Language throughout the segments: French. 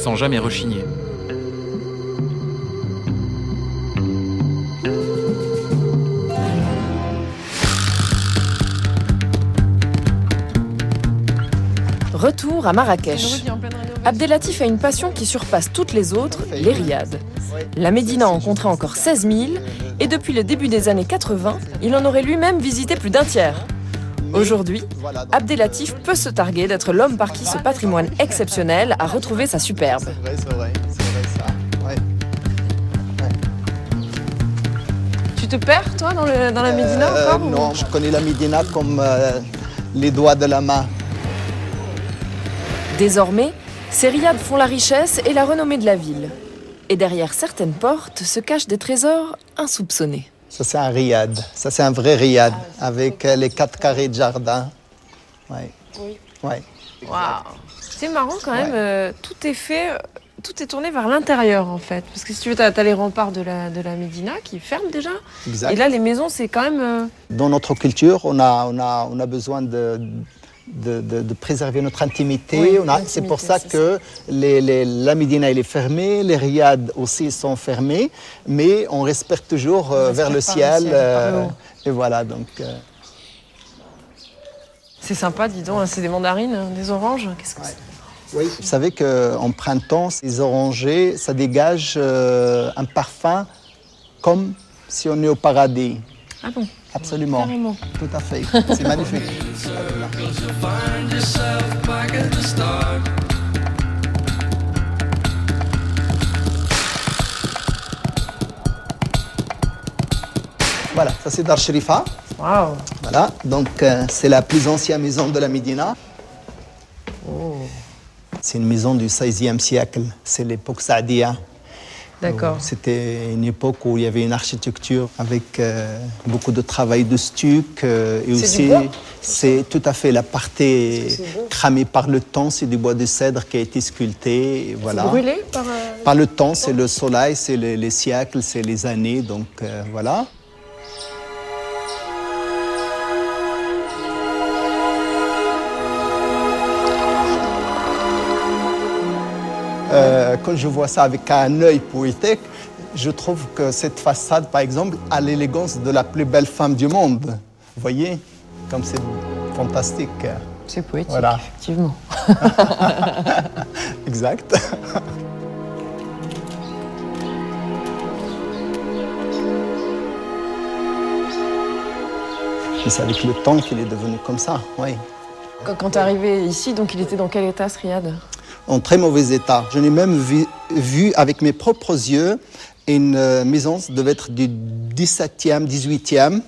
sans jamais rechigner. Retour à Marrakech. Abdellatif a une passion qui surpasse toutes les autres, les riads. La Médina en compterait encore 16 000 et depuis le début des années 80, il en aurait lui-même visité plus d'un tiers. Aujourd'hui, Abdellatif peut se targuer d'être l'homme par qui ce patrimoine exceptionnel a retrouvé sa superbe. C'est vrai ça. Ouais. Tu te perds, toi, dans la Médina encore Non, je connais la Médina comme les doigts de la main. Désormais, ces riads font la richesse et la renommée de la ville. Et derrière certaines portes se cachent des trésors insoupçonnés. Ça, c'est un riad. Ça, c'est un vrai riad, avec les 4 carrés de jardin. Ouais. Oui. Ouais. Waouh. C'est marrant quand même, tout est tourné vers l'intérieur en fait. Parce que si tu veux, t'as les remparts de la Médina qui ferment déjà. Exact. Et là, les maisons, c'est quand même... Dans notre culture, on a besoin de préserver notre intimité. Oui, C'est pour ça que la Médina elle est fermée, les riads aussi sont fermés, mais on respire toujours vers le ciel. Et voilà, donc... C'est sympa, dis donc, c'est des mandarines, des oranges. Qu'est-ce que c'est ? Oui. Vous savez qu'en printemps, ces orangers, ça dégage un parfum comme si on est au paradis. Ah bon ? Absolument. Carrément. Tout à fait. C'est magnifique. Voilà, ça c'est Dar Sherifa. Waouh. Voilà, donc c'est la plus ancienne maison de la Médina. Oh. C'est une maison du XVIe siècle. C'est l'époque Saadia. D'accord. C'était une époque où il y avait une architecture avec beaucoup de travail de stuc. Et aussi, c'est tout à fait la partie cramée par le temps. C'est du bois de cèdre qui a été sculpté. Et voilà. C'est brûlé par le temps, c'est le soleil, c'est les siècles, c'est les années. Donc voilà. Quand je vois ça avec un œil poétique, je trouve que cette façade, par exemple, a l'élégance de la plus belle femme du monde. Vous voyez, comme c'est fantastique. C'est poétique, voilà. Effectivement. Exact. Et c'est avec le temps qu'il est devenu comme ça, oui. Quand tu es arrivé ici, donc il était dans quel état, ce riad ? En très mauvais état. Je n'ai même vu avec mes propres yeux une maison, ça devait être du 17e, 18e,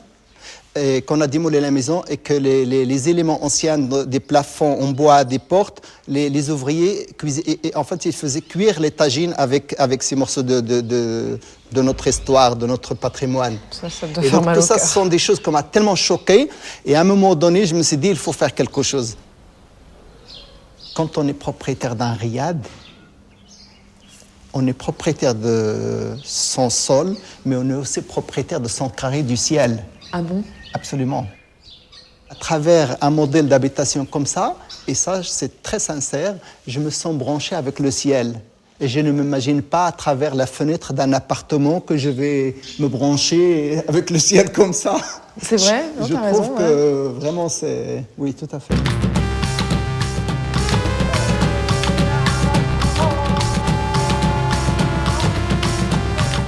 et qu'on a démoli la maison et que les éléments anciens des plafonds en bois, des portes, les ouvriers cuisaient, et en fait ils faisaient cuire les tagines avec ces morceaux de notre histoire, de notre patrimoine. Ça doit et faire donc mal tout au ça, cœur. ce sont des choses qui m'ont tellement choqué, et à un moment donné, je me suis dit, il faut faire quelque chose. Quand on est propriétaire d'un riad, on est propriétaire de son sol, mais on est aussi propriétaire de son carré du ciel. Ah bon ? Absolument. À travers un modèle d'habitation comme ça, et ça, c'est très sincère, je me sens branché avec le ciel. Et je ne m'imagine pas à travers la fenêtre d'un appartement que je vais me brancher avec le ciel comme ça. C'est vrai ? Non, Je t'as trouve raison, que vraiment c'est... Oui, tout à fait.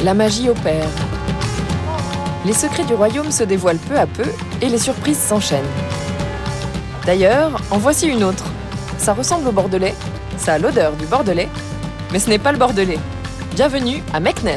La magie opère. Les secrets du royaume se dévoilent peu à peu et les surprises s'enchaînent. D'ailleurs, en voici une autre. Ça ressemble au bordelais, ça a l'odeur du bordelais, mais ce n'est pas le bordelais. Bienvenue à Meknès.